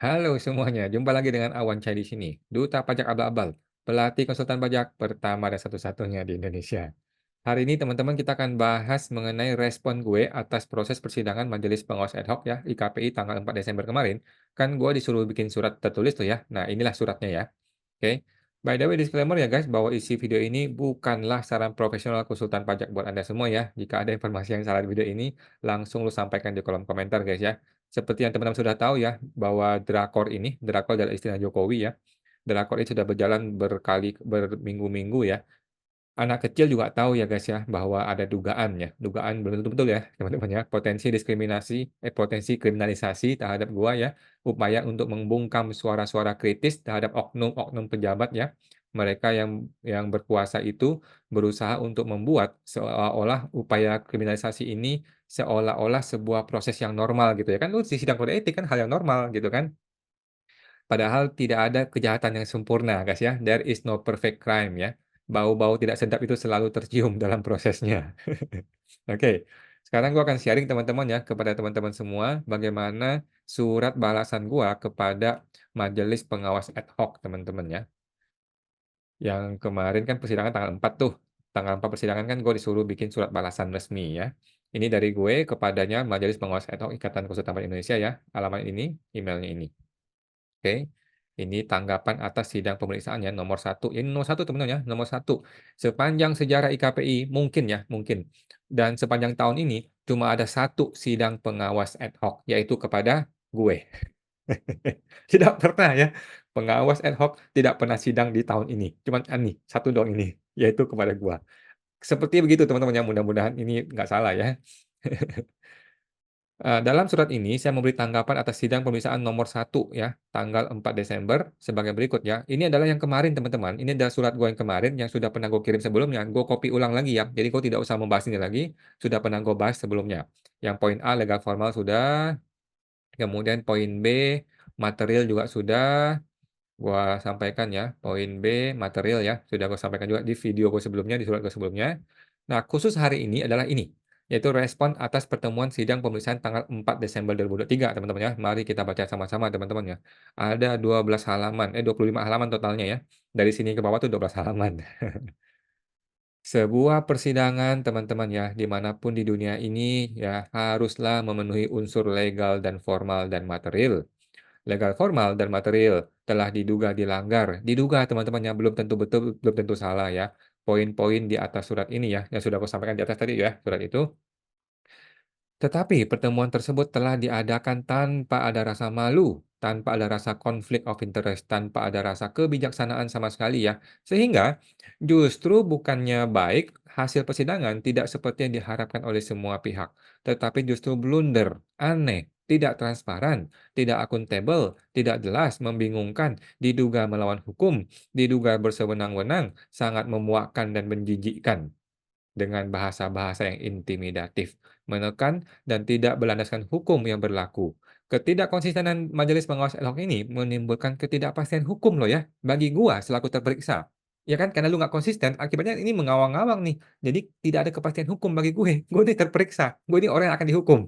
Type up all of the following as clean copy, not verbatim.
Halo semuanya, jumpa lagi dengan Awan Chai di sini, Duta Pajak Abal-Abal, pelatih konsultan pajak pertama dan satu-satunya di Indonesia. Hari ini teman-teman kita akan bahas mengenai respon gue atas proses persidangan Majelis Pengawas Ad Hoc ya, IKPI tanggal 4 Desember kemarin. Kan gue disuruh bikin surat tertulis tuh ya. Nah, inilah suratnya ya. Oke. By the way, disclaimer ya guys, bahwa isi video ini bukanlah saran profesional konsultan pajak buat Anda semua ya. Jika ada informasi yang salah di video ini, langsung lu sampaikan di kolom komentar guys ya. Seperti yang teman-teman sudah tahu ya, bahwa drakor adalah istilah Jokowi ya. Drakor ini sudah berjalan berminggu-minggu ya. Anak kecil juga tahu ya guys ya, bahwa ada dugaan ya, dugaan belum tentu betul ya teman-teman ya, potensi kriminalisasi terhadap gua ya, upaya untuk membungkam suara-suara kritis terhadap oknum-oknum pejabat ya. Mereka yang berkuasa itu berusaha untuk membuat seolah-olah upaya kriminalisasi ini seolah-olah sebuah proses yang normal gitu ya, kan lu di sidang kode etik kan hal yang normal gitu kan. Padahal tidak ada kejahatan yang sempurna, guys ya. There is no perfect crime ya. Bau-bau tidak sedap itu selalu tercium dalam prosesnya. Oke, sekarang gua akan sharing teman-teman ya kepada teman-teman semua bagaimana surat balasan gua kepada Majelis Pengawas Ad Hoc teman-teman ya. Yang kemarin kan persidangan tanggal 4 tuh. Tanggal 4 persidangan kan gue disuruh bikin surat balasan resmi ya. Ini dari gue kepadanya Majelis Pengawas Ad Hoc Ikatan Konsultan Pajak Indonesia ya. Alamat ini, emailnya ini. Oke, ini tanggapan atas sidang pemeriksaan ya, nomor satu. Ini nomor satu teman-teman ya, nomor satu. Sepanjang sejarah IKPI, mungkin ya, mungkin. Dan sepanjang tahun ini, cuma ada satu sidang pengawas ad hoc, yaitu kepada gue. Tidak pernah ya, pengawas ad hoc tidak pernah sidang di tahun ini. Cuman ini, satu doang ini, yaitu kepada gue. Seperti begitu teman-teman ya, mudah-mudahan ini nggak salah ya. Dalam surat ini saya memberi tanggapan atas sidang pemeriksaan nomor satu ya, tanggal 4 Desember sebagai berikut ya. Ini adalah yang kemarin teman-teman, ini adalah surat gue yang kemarin yang sudah pernah gue kirim sebelumnya, gue copy ulang lagi ya. Jadi gue tidak usah membahas ini lagi, sudah pernah gue bahas sebelumnya. Yang poin A legal formal sudah, kemudian poin B material juga sudah gue sampaikan ya. Poin B material ya, sudah gue sampaikan juga di video gue sebelumnya, di surat gue sebelumnya. Nah, khusus hari ini adalah ini, yaitu respon atas pertemuan sidang pemeriksaan tanggal 4 Desember 2023, teman-teman ya. Mari kita baca sama-sama, teman-teman ya. Ada 12 halaman, 25 halaman totalnya ya. Dari sini ke bawah tuh 12 halaman. Sebuah persidangan, teman-teman ya, dimanapun di dunia ini ya haruslah memenuhi unsur legal dan formal dan material. Legal formal dan material telah diduga dilanggar. Diduga teman-teman ya, belum tentu betul, belum tentu salah ya. Poin-poin di atas surat ini ya, yang sudah aku sampaikan di atas tadi ya, surat itu. Tetapi pertemuan tersebut telah diadakan tanpa ada rasa malu, tanpa ada rasa konflik of interest, tanpa ada rasa kebijaksanaan sama sekali ya. Sehingga justru bukannya baik, hasil persidangan tidak seperti yang diharapkan oleh semua pihak, tetapi justru blunder, aneh, tidak transparan, tidak akuntabel, tidak jelas, membingungkan, diduga melawan hukum, diduga bersewenang-wenang, sangat memuakkan dan menjijikkan dengan bahasa-bahasa yang intimidatif, menekan, dan tidak berlandaskan hukum yang berlaku. Ketidakkonsistenan Majelis Pengawas Ad Hoc ini menimbulkan ketidakpastian hukum loh ya, bagi gua selaku terperiksa. Ya kan, karena lu nggak konsisten, akibatnya ini mengawang-awang nih. Jadi tidak ada kepastian hukum bagi gue. Gue ini terperiksa, gue ini orang yang akan dihukum.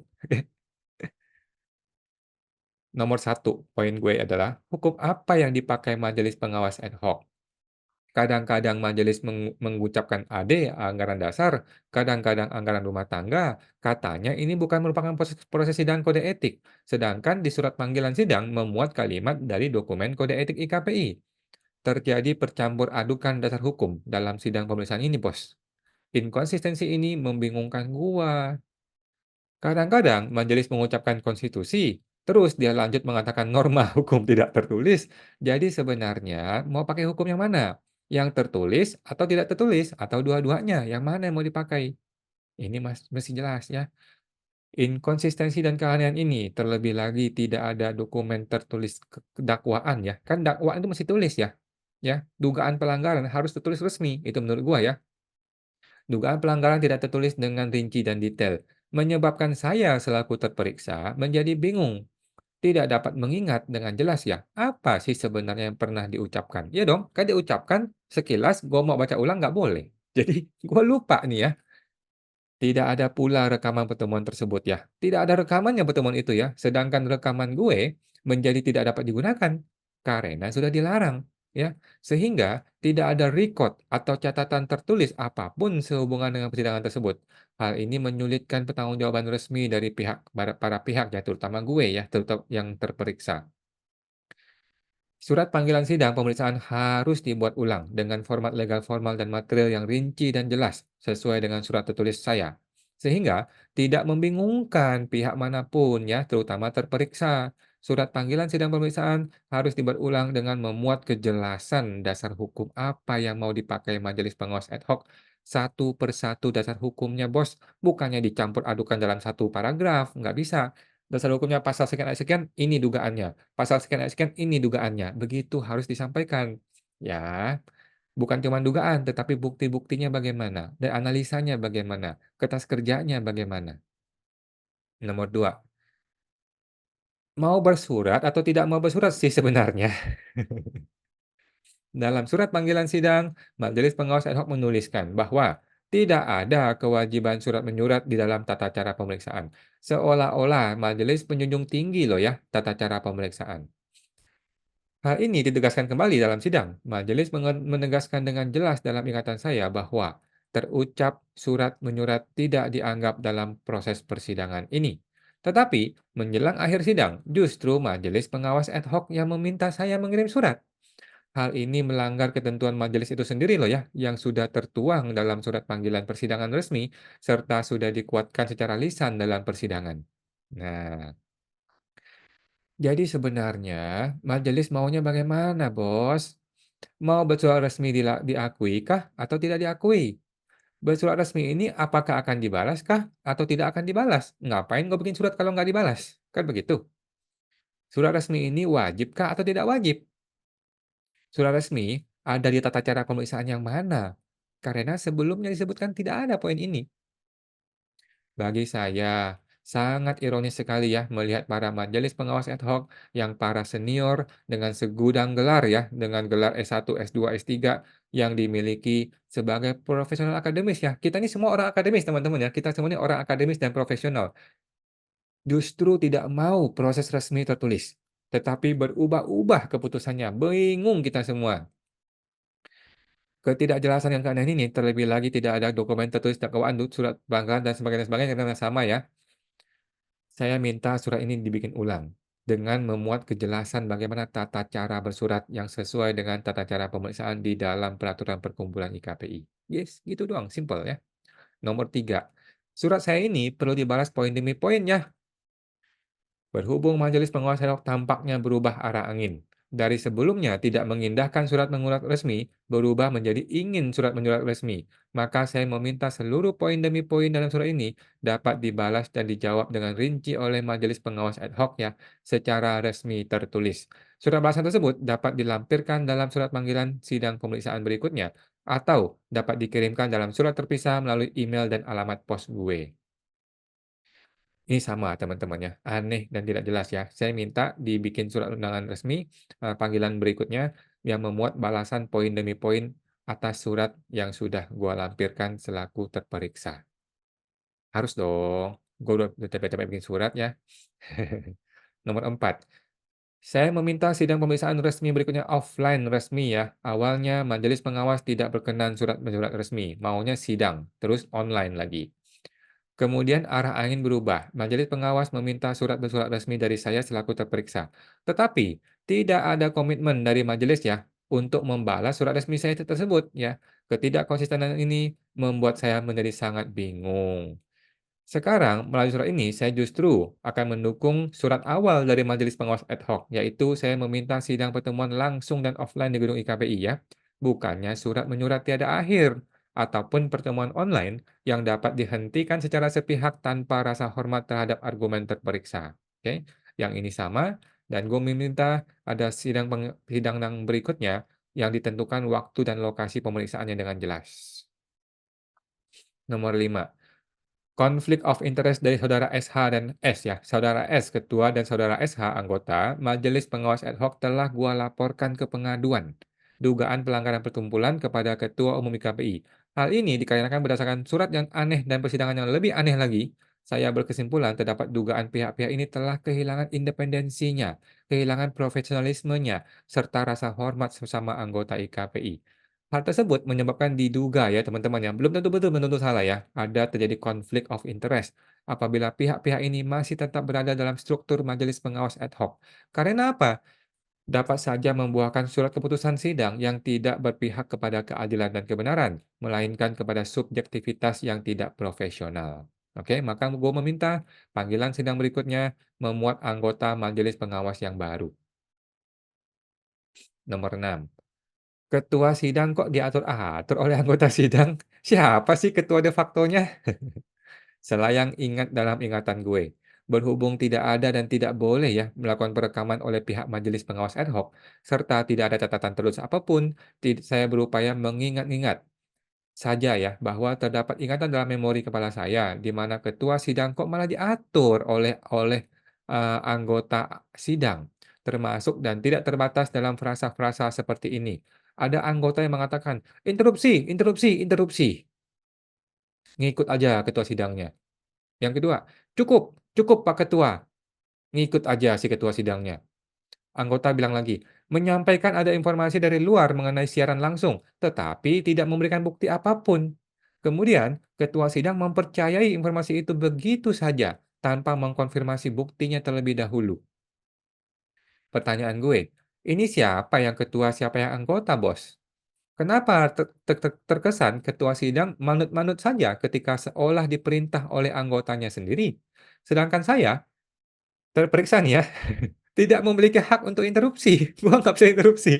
Nomor satu, poin gue adalah, hukum apa yang dipakai Majelis Pengawas Ad Hoc? Kadang-kadang majelis mengucapkan AD, anggaran dasar, kadang-kadang anggaran rumah tangga. Katanya ini bukan merupakan proses proses sidang kode etik. Sedangkan di surat panggilan sidang memuat kalimat dari dokumen kode etik IKPI. Terjadi percampur adukan dasar hukum dalam sidang pemeriksaan ini, Bos. Inkonsistensi ini membingungkan gua. Kadang-kadang majelis mengucapkan konstitusi, terus dia lanjut mengatakan norma hukum tidak tertulis. Jadi sebenarnya mau pakai hukum yang mana? Yang tertulis atau tidak tertulis? Atau dua-duanya? Yang mana yang mau dipakai? Ini mesti jelas ya. Inkonsistensi dan keanehan ini terlebih lagi tidak ada dokumen tertulis dakwaan ya. Kan dakwaan itu mesti tulis ya. Ya, dugaan pelanggaran harus tertulis resmi. Itu menurut gua ya. Dugaan pelanggaran tidak tertulis dengan rinci dan detail, menyebabkan saya selaku terperiksa menjadi bingung. Tidak dapat mengingat dengan jelas ya, apa sih sebenarnya yang pernah diucapkan. Ya dong, kan diucapkan sekilas, gue mau baca ulang nggak boleh. Jadi, gue lupa nih ya. Tidak ada pula rekaman pertemuan tersebut ya. Tidak ada rekamannya pertemuan itu ya. Sedangkan rekaman gue menjadi tidak dapat digunakan karena sudah dilarang, ya. Sehingga tidak ada rekod atau catatan tertulis apapun sehubungan dengan persidangan tersebut. Hal ini menyulitkan pertanggungjawaban resmi dari para pihak ya, terutama gue ya, terutama yang terperiksa. Surat panggilan sidang pemeriksaan harus dibuat ulang dengan format legal formal dan material yang rinci dan jelas sesuai dengan surat tertulis saya. Sehingga tidak membingungkan pihak manapun ya, terutama terperiksa. Surat panggilan sidang pemeriksaan harus dibuat ulang dengan memuat kejelasan dasar hukum apa yang mau dipakai majelis pengawas ad hoc. Satu persatu dasar hukumnya, bos. Bukannya dicampur adukan dalam satu paragraf. Nggak bisa. Dasar hukumnya pasal sekian ayat sekian, ini dugaannya. Pasal sekian ayat sekian, ini dugaannya. Begitu harus disampaikan. Ya, bukan cuma dugaan, tetapi bukti-buktinya bagaimana, dan analisanya bagaimana, kertas kerjanya bagaimana. Nomor 2, mau bersurat atau tidak mau bersurat sih sebenarnya. Dalam surat panggilan sidang, Majelis Pengawas Ad hoc menuliskan bahwa tidak ada kewajiban surat menyurat di dalam tata cara pemeriksaan. Seolah-olah majelis menjunjung tinggi loh ya tata cara pemeriksaan. Hal ini ditegaskan kembali dalam sidang. Majelis menegaskan dengan jelas dalam ingatan saya bahwa terucap surat menyurat tidak dianggap dalam proses persidangan ini. Tetapi, menjelang akhir sidang, justru majelis pengawas ad hoc yang meminta saya mengirim surat. Hal ini melanggar ketentuan majelis itu sendiri loh ya, yang sudah tertuang dalam surat panggilan persidangan resmi, serta sudah dikuatkan secara lisan dalam persidangan. Nah, jadi sebenarnya majelis maunya bagaimana, Bos? Mau bersurat resmi diakui kah atau tidak diakui? Bersurat resmi ini apakah akan dibalas kah atau tidak akan dibalas? Ngapain gue bikin surat kalau nggak dibalas? Kan begitu. Surat resmi ini wajib kah atau tidak wajib? Surat resmi ada di tata cara pemeriksaan yang mana? Karena sebelumnya disebutkan tidak ada poin ini. Bagi saya, sangat ironis sekali ya melihat para majelis pengawas ad hoc yang para senior dengan segudang gelar ya, dengan gelar S1, S2, S3 yang dimiliki sebagai profesional akademis ya. Kita ini semua orang akademis teman-teman ya, kita semua ini orang akademis dan profesional. Justru tidak mau proses resmi tertulis, tetapi berubah-ubah keputusannya. Bingung kita semua. Ketidakjelasan yang keanehan ini, terlebih lagi tidak ada dokumen tertulis dakwaan, surat panggilan dan sebagainya yang sama ya. Saya minta surat ini dibikin ulang dengan memuat kejelasan bagaimana tata cara bersurat yang sesuai dengan tata cara pemeriksaan di dalam peraturan perkumpulan IKPI. Yes, gitu doang, simple ya. Nomor 3, surat saya ini perlu dibalas poin demi poin ya. Berhubung majelis pengawas ad hoc tampaknya berubah arah angin. Dari sebelumnya tidak mengindahkan surat menyurat resmi, berubah menjadi ingin surat menyurat resmi. Maka saya meminta seluruh poin demi poin dalam surat ini dapat dibalas dan dijawab dengan rinci oleh majelis pengawas ad hoc ya, secara resmi tertulis. Surat balasan tersebut dapat dilampirkan dalam surat panggilan sidang pemeriksaan berikutnya, atau dapat dikirimkan dalam surat terpisah melalui email dan alamat pos gue. Ini sama teman-teman ya, aneh dan tidak jelas ya. Saya minta dibikin surat undangan resmi, panggilan berikutnya yang memuat balasan poin demi poin atas surat yang sudah gua lampirkan selaku terperiksa. Harus dong, gua udah capek-capek bikin surat ya. Nomor 4, saya meminta sidang pemeriksaan resmi berikutnya offline resmi ya. Awalnya majelis pengawas tidak berkenan surat menyurat resmi, maunya sidang, terus online lagi. Kemudian arah angin berubah. Majelis pengawas meminta surat bersurat resmi dari saya selaku terperiksa. Tetapi tidak ada komitmen dari majelis ya untuk membalas surat resmi saya tersebut ya. Ketidakkonsistenan ini membuat saya menjadi sangat bingung. Sekarang, melalui surat ini, saya justru akan mendukung surat awal dari Majelis Pengawas Ad hoc, yaitu saya meminta sidang pertemuan langsung dan offline di gedung IKPI ya, bukannya surat menyurat tiada akhir, ataupun pertemuan online yang dapat dihentikan secara sepihak tanpa rasa hormat terhadap argumen terperiksa. Oke, yang ini sama, dan gue meminta ada sidang yang berikutnya yang ditentukan waktu dan lokasi pemeriksaannya dengan jelas. Nomor 5. Konflik of interest dari saudara SH dan S ya. Saudara S ketua dan saudara SH anggota Majelis Pengawas Ad hoc telah gua laporkan ke pengaduan dugaan pelanggaran perkumpulan kepada Ketua Umum IKPI. Hal ini dikarenakan berdasarkan surat yang aneh dan persidangan yang lebih aneh lagi. Saya berkesimpulan terdapat dugaan pihak-pihak ini telah kehilangan independensinya, kehilangan profesionalismenya, serta rasa hormat sesama anggota IKPI. Hal tersebut menyebabkan diduga ya teman-teman ya, belum tentu betul, belum tentu salah ya, ada terjadi konflik of interest apabila pihak-pihak ini masih tetap berada dalam struktur majelis pengawas ad hoc. Karena apa? Dapat saja membuahkan surat keputusan sidang yang tidak berpihak kepada keadilan dan kebenaran, melainkan kepada subjektivitas yang tidak profesional. Oke, maka gue meminta panggilan sidang berikutnya memuat anggota majelis pengawas yang baru. Nomor 6. Ketua sidang kok diatur-atur oleh anggota sidang? Siapa sih ketua de facto-nya? Selayang ingat dalam ingatan gue, berhubung tidak ada dan tidak boleh ya melakukan perekaman oleh pihak majelis pengawas ad hoc, serta tidak ada catatan tertulis apapun, saya berupaya mengingat-ingat saja ya bahwa terdapat ingatan dalam memori kepala saya di mana ketua sidang kok malah diatur oleh anggota sidang, termasuk dan tidak terbatas dalam frasa-frasa seperti ini. Ada anggota yang mengatakan, interupsi, interupsi, interupsi. Ngikut aja ketua sidangnya. Yang kedua, "Cukup, cukup Pak Ketua." Ngikut aja si ketua sidangnya. Anggota bilang lagi, "Menyampaikan ada informasi dari luar mengenai siaran langsung, tetapi tidak memberikan bukti apapun." Kemudian, ketua sidang mempercayai informasi itu begitu saja, tanpa mengkonfirmasi buktinya terlebih dahulu. Pertanyaan gue, ini siapa yang ketua, siapa yang anggota, Bos? Kenapa terkesan ketua sidang manut-manut saja ketika seolah diperintah oleh anggotanya sendiri? Sedangkan saya terperiksa nih ya, tidak memiliki hak untuk interupsi, gua nggak bisa interupsi.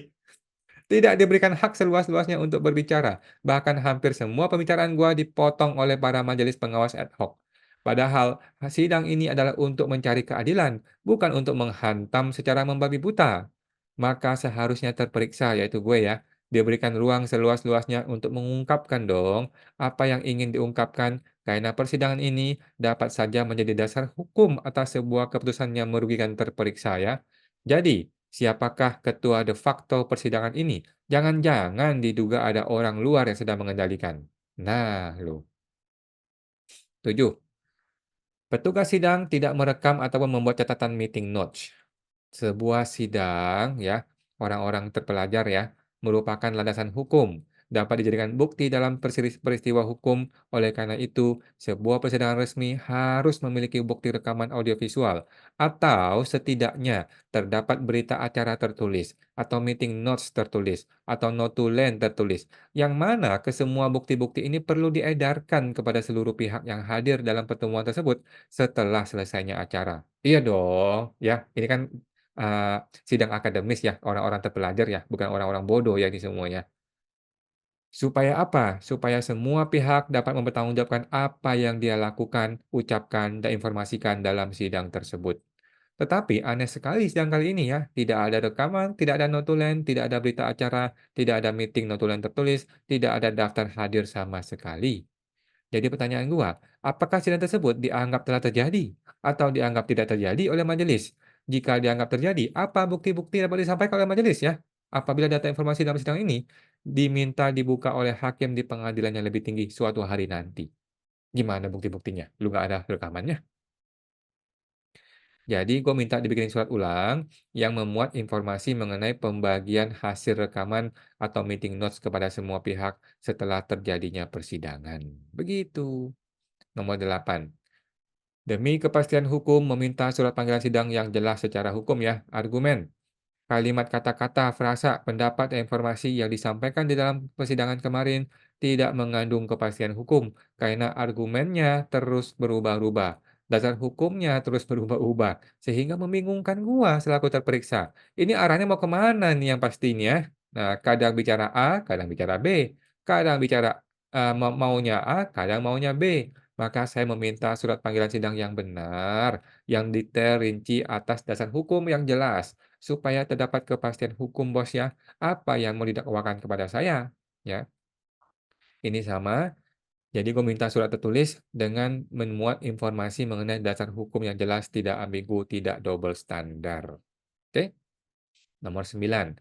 Tidak diberikan hak seluas-luasnya untuk berbicara, bahkan hampir semua pembicaraan gua dipotong oleh para majelis pengawas ad hoc. Padahal, sidang ini adalah untuk mencari keadilan, bukan untuk menghantam secara membabi buta. Maka seharusnya terperiksa, yaitu gue ya, diberikan ruang seluas-luasnya untuk mengungkapkan dong apa yang ingin diungkapkan, karena persidangan ini dapat saja menjadi dasar hukum atas sebuah keputusan yang merugikan terperiksa ya. Jadi, siapakah ketua de facto persidangan ini? Jangan-jangan diduga ada orang luar yang sedang mengendalikan. Nah, loh. 7. Petugas sidang tidak merekam ataupun membuat catatan meeting notes. Sebuah sidang ya, orang-orang terpelajar ya, merupakan landasan hukum, dapat dijadikan bukti dalam peristiwa hukum. Oleh karena itu, sebuah persidangan resmi harus memiliki bukti rekaman audiovisual atau setidaknya terdapat berita acara tertulis atau meeting notes tertulis atau notulen tertulis yang mana kesemua bukti-bukti ini perlu diedarkan kepada seluruh pihak yang hadir dalam pertemuan tersebut setelah selesainya acara. Iya dong, ya. Ini kan sidang akademis ya, orang-orang terpelajar ya, bukan orang-orang bodoh ya ini semuanya. Supaya apa? Supaya semua pihak dapat mempertanggungjawabkan apa yang dia lakukan, ucapkan, dan informasikan dalam sidang tersebut. Tetapi aneh sekali sidang kali ini ya, tidak ada rekaman, tidak ada notulen, tidak ada berita acara, tidak ada meeting notulen tertulis, tidak ada daftar hadir sama sekali. Jadi pertanyaan gua, apakah sidang tersebut dianggap telah terjadi atau dianggap tidak terjadi oleh majelis? Jika dianggap terjadi, apa bukti-bukti yang dapat disampaikan oleh majelis ya? Apabila data informasi dalam sidang ini diminta dibuka oleh hakim di pengadilan yang lebih tinggi suatu hari nanti. Gimana bukti-buktinya? Lu nggak ada rekamannya? Jadi gue minta dibikin surat ulang yang memuat informasi mengenai pembagian hasil rekaman atau meeting notes kepada semua pihak setelah terjadinya persidangan. Begitu. Nomor 8. Demi kepastian hukum meminta surat panggilan sidang yang jelas secara hukum ya, argumen. Kalimat kata-kata, frasa, pendapat, dan informasi yang disampaikan di dalam persidangan kemarin tidak mengandung kepastian hukum karena argumennya terus berubah-ubah. Dasar hukumnya terus berubah-ubah, sehingga membingungkan gua selaku terperiksa. Ini arahnya mau kemana nih yang pastinya? Nah, kadang bicara A, kadang bicara B. Kadang bicara maunya A, kadang maunya B. Maka saya meminta surat panggilan sidang yang benar, yang detail, rinci atas dasar hukum yang jelas supaya terdapat kepastian hukum bos ya, apa yang mau didakwakan kepada saya, ya. Ini sama, jadi gue minta surat tertulis dengan memuat informasi mengenai dasar hukum yang jelas, tidak ambigu, tidak double standar. Oke? Nomor 9.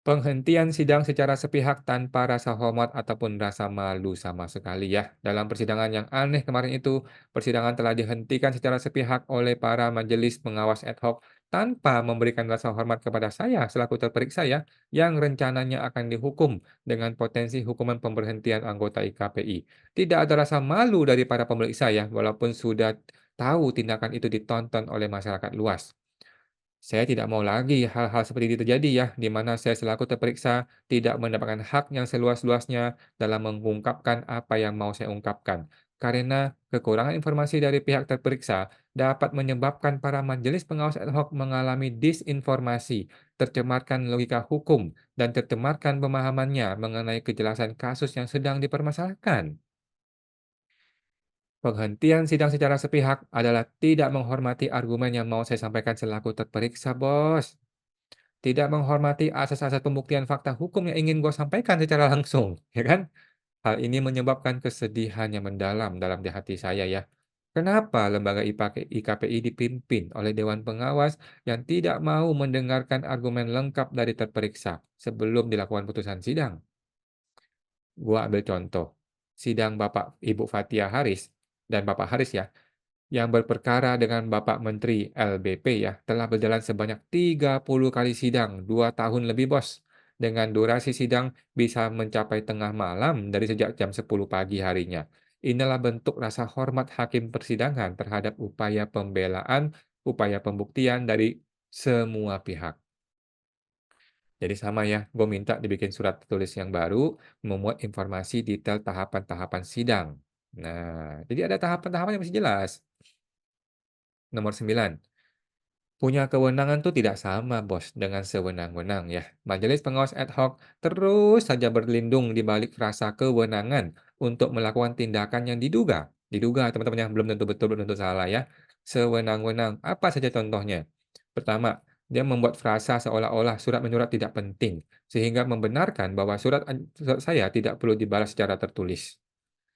Penghentian sidang secara sepihak tanpa rasa hormat ataupun rasa malu sama sekali ya. Dalam persidangan yang aneh kemarin itu, persidangan telah dihentikan secara sepihak oleh para majelis pengawas ad hoc tanpa memberikan rasa hormat kepada saya selaku terperiksa ya, yang rencananya akan dihukum dengan potensi hukuman pemberhentian anggota IKPI. Tidak ada rasa malu dari para pemeriksa ya, walaupun sudah tahu tindakan itu ditonton oleh masyarakat luas. Saya tidak mau lagi hal-hal seperti ini terjadi ya, di mana saya selaku terperiksa tidak mendapatkan hak yang seluas-luasnya dalam mengungkapkan apa yang mau saya ungkapkan. Karena kekurangan informasi dari pihak terperiksa dapat menyebabkan para majelis pengawas ad hoc mengalami disinformasi, tercemarkan logika hukum, dan tercemarkan pemahamannya mengenai kejelasan kasus yang sedang dipermasalahkan. Penghentian sidang secara sepihak adalah tidak menghormati argumen yang mau saya sampaikan selaku terperiksa, Bos. Tidak menghormati asas-asas pembuktian fakta hukum yang ingin gue sampaikan secara langsung, ya kan? Hal ini menyebabkan kesedihan yang mendalam dalam di hati saya ya. Kenapa lembaga IKPI dipimpin oleh Dewan Pengawas yang tidak mau mendengarkan argumen lengkap dari terperiksa sebelum dilakukan putusan sidang? Gua ambil contoh, sidang Bapak Ibu Fathia Haris dan Bapak Haris ya, yang berperkara dengan Bapak Menteri LBP ya, telah berjalan sebanyak 30 kali sidang, 2 tahun lebih, Bos. Dengan durasi sidang bisa mencapai tengah malam dari sejak jam 10 pagi harinya. Inilah bentuk rasa hormat hakim persidangan terhadap upaya pembelaan, upaya pembuktian dari semua pihak. Jadi sama ya, gue minta dibikin surat tertulis yang baru, memuat informasi detail tahapan-tahapan sidang. Nah, jadi ada tahapan-tahapan yang masih jelas. Nomor 9. Punya kewenangan tuh tidak sama, Bos, dengan sewenang-wenang ya. Majelis pengawas ad hoc terus saja berlindung di balik frasa kewenangan untuk melakukan tindakan yang diduga teman-teman yang belum tentu betul, belum tentu salah ya. Sewenang-wenang. Apa saja contohnya? Pertama, dia membuat frasa seolah-olah surat menyurat tidak penting, sehingga membenarkan bahwa surat saya tidak perlu dibalas secara tertulis.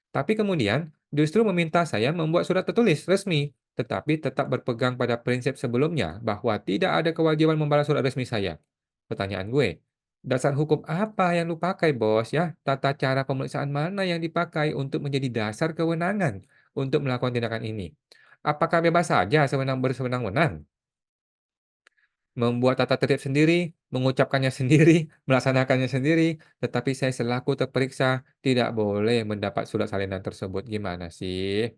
Tapi kemudian justru meminta saya membuat surat tertulis resmi, tetapi tetap berpegang pada prinsip sebelumnya bahwa tidak ada kewajiban membalas surat resmi saya. Pertanyaan gue, dasar hukum apa yang lu pakai, Bos? Ya, tata cara pemeriksaan mana yang dipakai untuk menjadi dasar kewenangan untuk melakukan tindakan ini? Apakah bebas saja bersewenang-wenang? Membuat tata tertib sendiri, mengucapkannya sendiri, melaksanakannya sendiri, tetapi saya selaku terperiksa tidak boleh mendapat surat salinan tersebut. Gimana sih?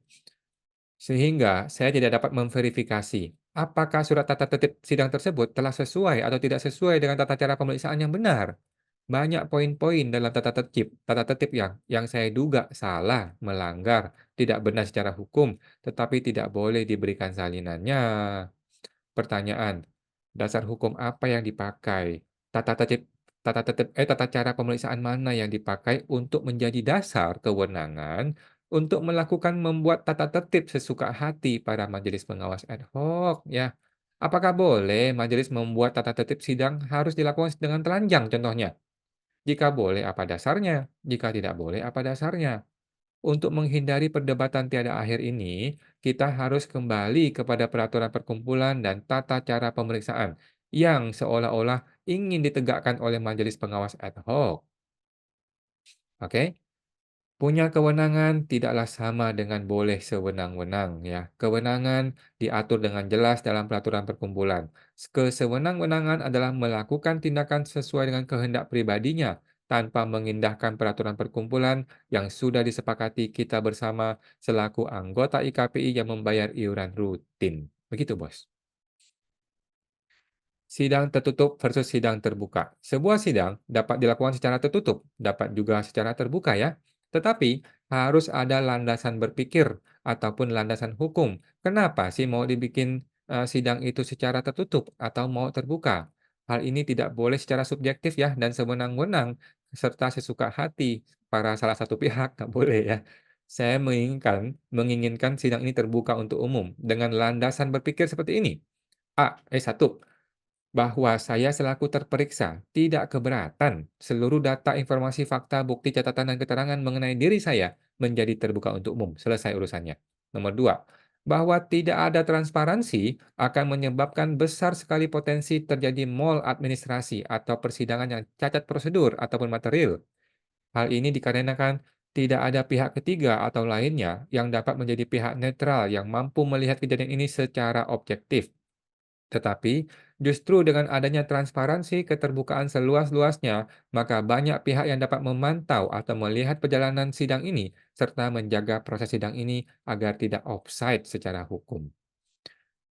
Sehingga saya tidak dapat memverifikasi apakah surat tata tertib sidang tersebut telah sesuai atau tidak sesuai dengan tata cara pemeriksaan yang benar. Banyak poin-poin dalam tata tertib yang saya duga salah, melanggar, tidak benar secara hukum, tetapi tidak boleh diberikan salinannya. Pertanyaan, dasar hukum apa yang dipakai? Tata cara pemeriksaan mana yang dipakai untuk menjadi dasar kewenangan untuk membuat tata tertib sesuka hati para majelis pengawas ad hoc, ya? Apakah boleh majelis membuat tata tertib sidang harus dilakukan dengan telanjang contohnya? Jika boleh, apa dasarnya? Jika tidak boleh, apa dasarnya? Untuk menghindari perdebatan tiada akhir ini, kita harus kembali kepada peraturan perkumpulan dan tata cara pemeriksaan yang seolah-olah ingin ditegakkan oleh majelis pengawas ad hoc. Oke? Punya kewenangan tidaklah sama dengan boleh sewenang-wenang ya. Kewenangan diatur dengan jelas dalam peraturan perkumpulan. Kesewenang-wenangan adalah melakukan tindakan sesuai dengan kehendak pribadinya tanpa mengindahkan peraturan perkumpulan yang sudah disepakati kita bersama selaku anggota IKPI yang membayar iuran rutin. Begitu, Bos. Sidang tertutup versus sidang terbuka. Sebuah sidang dapat dilakukan secara tertutup, dapat juga secara terbuka ya. Tetapi harus ada landasan berpikir ataupun landasan hukum. Kenapa sih mau dibikin sidang itu secara tertutup atau mau terbuka? Hal ini tidak boleh secara subjektif ya dan sewenang-wenang serta sesuka hati para salah satu pihak, nggak boleh ya. Saya menginginkan sidang ini terbuka untuk umum dengan landasan berpikir seperti ini. Satu, bahwa saya selaku terperiksa tidak keberatan seluruh data, informasi, fakta, bukti, catatan, dan keterangan mengenai diri saya menjadi terbuka untuk umum. Selesai urusannya. Nomor 2, Bahwa tidak ada transparansi akan menyebabkan besar sekali potensi terjadi maladministrasi atau persidangan yang cacat prosedur ataupun material. Hal ini dikarenakan tidak ada pihak ketiga atau lainnya yang dapat menjadi pihak netral yang mampu melihat kejadian ini secara objektif. Tetapi, justru dengan adanya transparansi keterbukaan seluas-luasnya, maka banyak pihak yang dapat memantau atau melihat perjalanan sidang ini, serta menjaga proses sidang ini agar tidak offside secara hukum.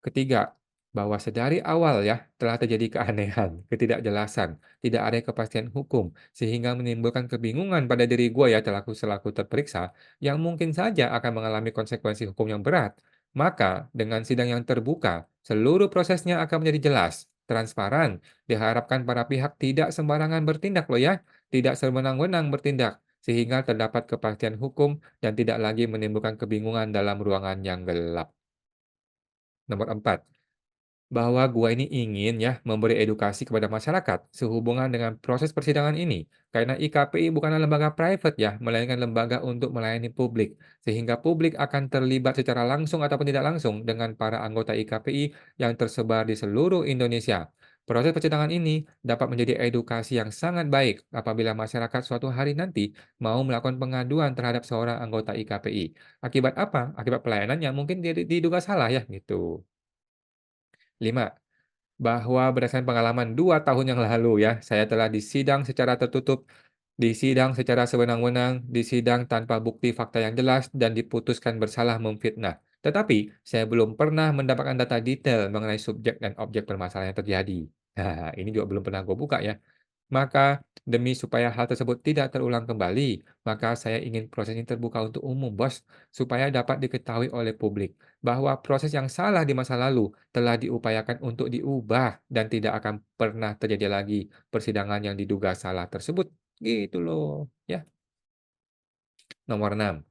Ketiga, bahwa sedari awal ya telah terjadi keanehan, ketidakjelasan, tidak ada kepastian hukum, sehingga menimbulkan kebingungan pada diri gue ya selaku terperiksa, yang mungkin saja akan mengalami konsekuensi hukum yang berat. Maka, dengan sidang yang terbuka, seluruh prosesnya akan menjadi jelas, transparan, diharapkan para pihak tidak sembarangan bertindak loh ya, tidak sewenang-wenang bertindak, sehingga terdapat kepastian hukum dan tidak lagi menimbulkan kebingungan dalam ruangan yang gelap. Nomor 4. Bahwa gua ini ingin ya memberi edukasi kepada masyarakat sehubungan dengan proses persidangan ini. Karena IKPI bukanlah lembaga private ya, melainkan lembaga untuk melayani publik. Sehingga publik akan terlibat secara langsung ataupun tidak langsung dengan para anggota IKPI yang tersebar di seluruh Indonesia. Proses persidangan ini dapat menjadi edukasi yang sangat baik apabila masyarakat suatu hari nanti mau melakukan pengaduan terhadap seorang anggota IKPI. Akibat apa? Akibat pelayanan yang mungkin diduga salah ya gitu. 5. Bahwa berdasarkan pengalaman 2 tahun yang lalu ya, saya telah disidang secara tertutup, disidang secara sewenang-wenang, disidang tanpa bukti fakta yang jelas, dan diputuskan bersalah memfitnah. Tetapi, saya belum pernah mendapatkan data detail mengenai subjek dan objek permasalahan yang terjadi. Nah, ini juga belum pernah gue buka ya. Maka, demi supaya hal tersebut tidak terulang kembali, maka saya ingin proses ini terbuka untuk umum, Bos, supaya dapat diketahui oleh publik bahwa proses yang salah di masa lalu telah diupayakan untuk diubah dan tidak akan pernah terjadi lagi persidangan yang diduga salah tersebut. Gitu loh, ya. Nomor 6.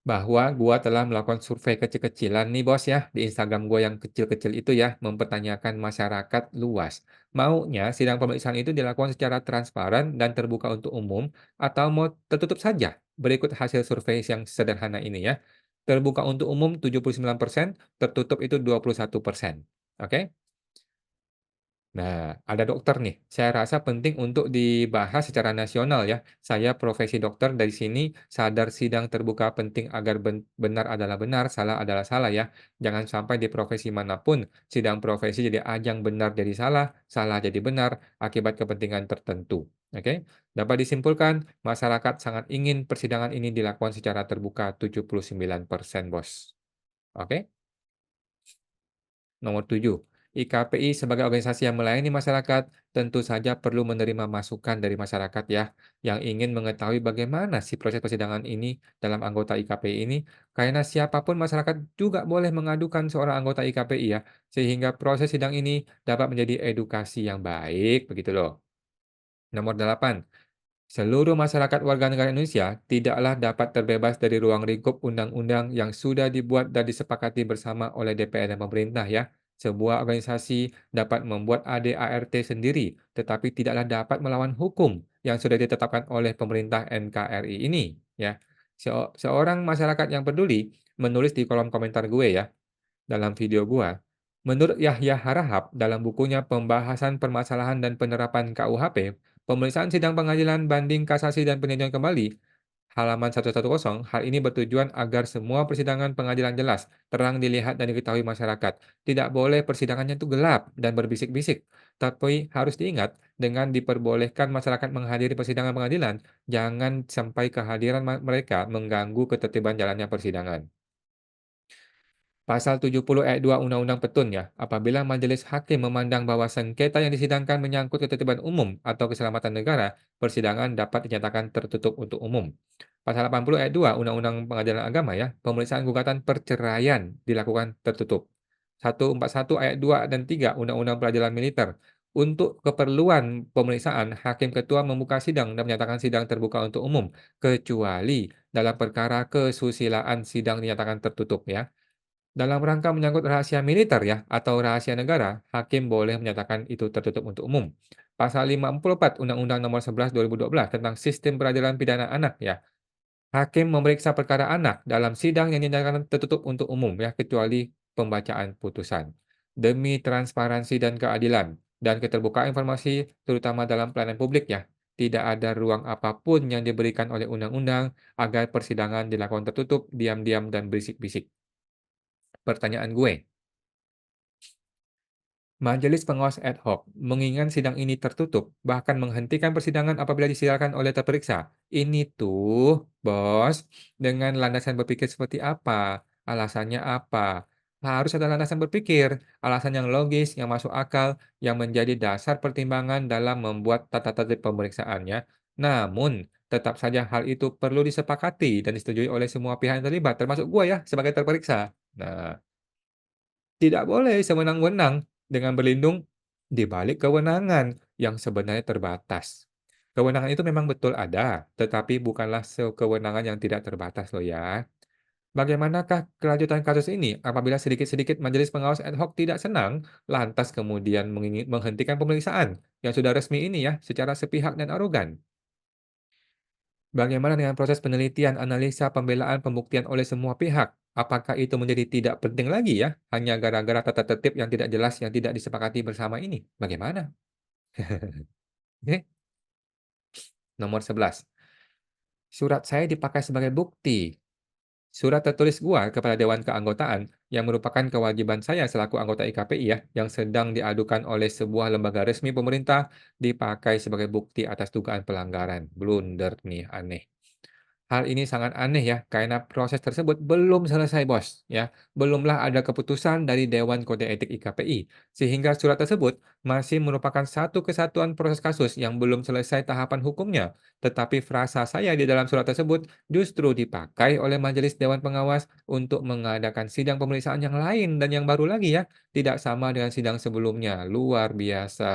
Bahwa gua telah melakukan survei kecil-kecilan nih bos ya, di Instagram gua yang kecil-kecil itu ya, mempertanyakan masyarakat luas. Maunya sidang pemeriksaan itu dilakukan secara transparan dan terbuka untuk umum, atau mau tertutup saja? Berikut hasil survei yang sederhana ini ya. Terbuka untuk umum 79%, tertutup itu 21%. Oke? Nah, ada dokter nih. Saya rasa penting untuk dibahas secara nasional ya. Saya profesi dokter dari sini sadar sidang terbuka penting agar benar adalah benar, salah adalah salah ya. Jangan sampai di profesi manapun sidang profesi jadi ajang benar jadi salah, salah jadi benar akibat kepentingan tertentu. Oke? Dapat disimpulkan, masyarakat sangat ingin persidangan ini dilakukan secara terbuka 79%, Bos. Oke? Nomor 7, IKPI sebagai organisasi yang melayani masyarakat tentu saja perlu menerima masukan dari masyarakat ya, yang ingin mengetahui bagaimana sih proses persidangan ini dalam anggota IKPI ini, karena siapapun masyarakat juga boleh mengadukan seorang anggota IKPI ya, sehingga proses sidang ini dapat menjadi edukasi yang baik, begitu loh. Nomor 8, seluruh masyarakat warga negara Indonesia tidaklah dapat terbebas dari ruang lingkup undang-undang yang sudah dibuat dan disepakati bersama oleh DPR dan pemerintah ya. Sebuah organisasi dapat membuat ADART sendiri, tetapi tidaklah dapat melawan hukum yang sudah ditetapkan oleh pemerintah NKRI ini ya. Seorang masyarakat yang peduli menulis di kolom komentar gue ya dalam video gua, menurut Yahya Harahap dalam bukunya Pembahasan Permasalahan dan Penerapan KUHP, pemeriksaan sidang pengadilan banding kasasi dan peninjauan kembali, halaman 110, hal ini bertujuan agar semua persidangan pengadilan jelas, terang dilihat dan diketahui masyarakat. Tidak boleh persidangannya itu gelap dan berbisik-bisik. Tapi harus diingat, dengan diperbolehkan masyarakat menghadiri persidangan pengadilan, jangan sampai kehadiran mereka mengganggu ketertiban jalannya persidangan. Pasal 70 ayat 2 Undang-Undang Petun ya, apabila majelis hakim memandang bahwa sengketa yang disidangkan menyangkut ketertiban umum atau keselamatan negara, persidangan dapat dinyatakan tertutup untuk umum. Pasal 80 ayat 2 Undang-Undang Pengadilan Agama ya, pemeriksaan gugatan perceraian dilakukan tertutup. 141 ayat 2 dan 3 Undang-Undang Peradilan Militer. Untuk keperluan pemeriksaan, hakim ketua membuka sidang dan menyatakan sidang terbuka untuk umum, kecuali dalam perkara kesusilaan sidang dinyatakan tertutup ya. Dalam rangka menyangkut rahasia militer ya, atau rahasia negara, hakim boleh menyatakan itu tertutup untuk umum. Pasal 54 Undang-Undang Nomor 11 2012 tentang Sistem Peradilan Pidana Anak ya. Hakim memeriksa perkara anak dalam sidang yang dinyatakan tertutup untuk umum ya, kecuali pembacaan putusan. Demi transparansi dan keadilan dan keterbukaan informasi terutama dalam pelayanan publik ya, tidak ada ruang apapun yang diberikan oleh undang-undang agar persidangan dilakukan tertutup, diam-diam dan berisik-bisik. Pertanyaan gue, Majelis Pengawas Ad Hoc mengingat sidang ini tertutup, bahkan menghentikan persidangan apabila disiarkan oleh terperiksa. Ini tuh, Bos, dengan landasan berpikir seperti apa? Alasannya apa? Harus ada landasan berpikir, alasan yang logis, yang masuk akal, yang menjadi dasar pertimbangan dalam membuat tata tertib pemeriksaannya. Namun, tetap saja hal itu perlu disepakati dan disetujui oleh semua pihak yang terlibat, termasuk gua ya sebagai terperiksa. Nah, tidak boleh sewenang-wenang dengan berlindung di balik kewenangan yang sebenarnya terbatas. Kewenangan itu memang betul ada, tetapi bukanlah kewenangan yang tidak terbatas loh ya. Bagaimanakah kelanjutan kasus ini apabila sedikit-sedikit Majelis Pengawas Ad Hoc tidak senang, lantas kemudian menghentikan pemeriksaan yang sudah resmi ini ya, secara sepihak dan arogan? Bagaimana dengan proses penelitian, analisa, pembelaan, pembuktian oleh semua pihak? Apakah itu menjadi tidak penting lagi ya? Hanya gara-gara tata tertib yang tidak jelas, yang tidak disepakati bersama ini? Bagaimana? Oke. Nomor 11. Surat saya dipakai sebagai bukti. Surat tertulis gua kepada Dewan Keanggotaan yang merupakan kewajiban saya selaku anggota IKPI ya, yang sedang diadukan oleh sebuah lembaga resmi pemerintah dipakai sebagai bukti atas dugaan pelanggaran. Blunder nih, aneh. Hal ini sangat aneh ya, karena proses tersebut belum selesai, Bos, ya. Belumlah ada keputusan dari Dewan Kode Etik IKPI, sehingga surat tersebut masih merupakan satu kesatuan proses kasus yang belum selesai tahapan hukumnya. Tetapi frasa saya di dalam surat tersebut justru dipakai oleh Majelis Dewan Pengawas untuk mengadakan sidang pemeriksaan yang lain dan yang baru lagi ya, tidak sama dengan sidang sebelumnya. Luar biasa.